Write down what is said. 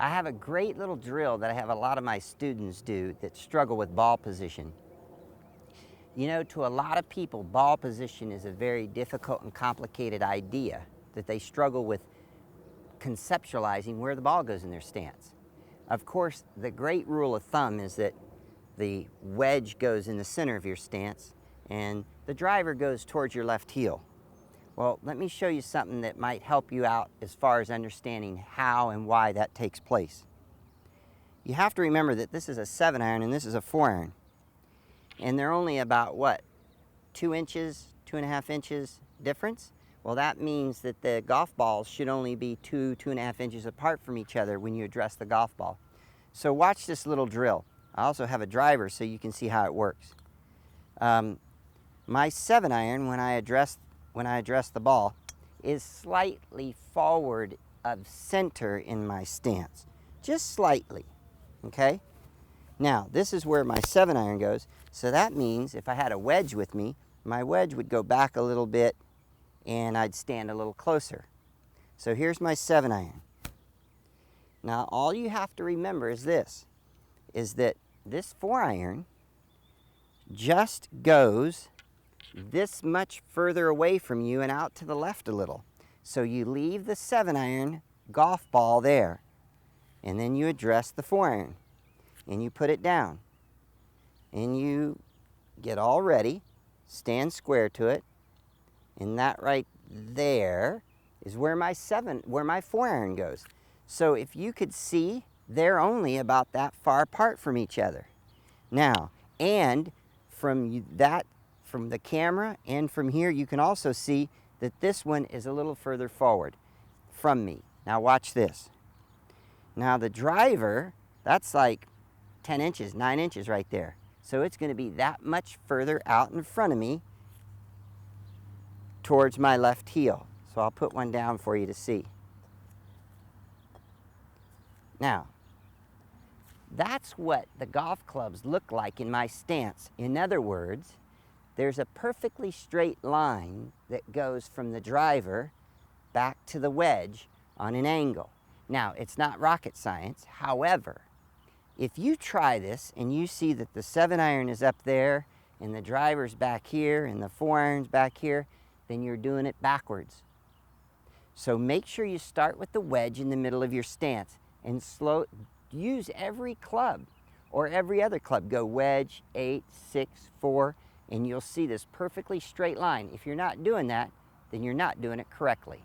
I have a great little drill that I have a lot of my students do that struggle with ball position. You know, to a lot of people, ball position is a very difficult and complicated idea that they struggle with conceptualizing where the ball goes in their stance. Of course, the great rule of thumb is that the wedge goes in the center of your stance and the driver goes towards your left heel. Well, let me show you something that might help you out as far as understanding how and why that takes place. You have to remember that this is a 7-iron and this is a 4-iron. And they're only about, what, 2 inches, 2.5 inches difference? Well, that means that the golf balls should only be 2.5 inches apart from each other when you address the golf ball. So watch this little drill. I also have a driver so you can see how it works. My 7-iron, when I address the ball, is slightly forward of center in my stance, just slightly, okay? Now, this is where my 7-iron goes, so that means if I had a wedge with me, my wedge would go back a little bit and I'd stand a little closer. So here's my 7-iron. Now, all you have to remember is this 4-iron just goes this much further away from you and out to the left a little. So you leave the 7-iron golf ball there, and then you address the 4-iron, and you put it down, and you get all ready, stand square to it, and that right there is where my 4-iron goes. So if you could see, they're only about that far apart from each other. Now, and from the camera and from here, you can also see that this one is a little further forward from me. Now watch this. Now the driver, that's like 10 inches, 9 inches right there. So it's going to be that much further out in front of me towards my left heel. So I'll put one down for you to see. Now, that's what the golf clubs look like in my stance. In other words, there's a perfectly straight line that goes from the driver back to the wedge on an angle. Now, it's not rocket science. However, if you try this and you see that the 7-iron is up there and the driver's back here and the 4-iron's back here, then you're doing it backwards. So make sure you start with the wedge in the middle of your stance and use every club or every other club. Go wedge, 8, 6, 4, and you'll see this perfectly straight line. If you're not doing that, then you're not doing it correctly.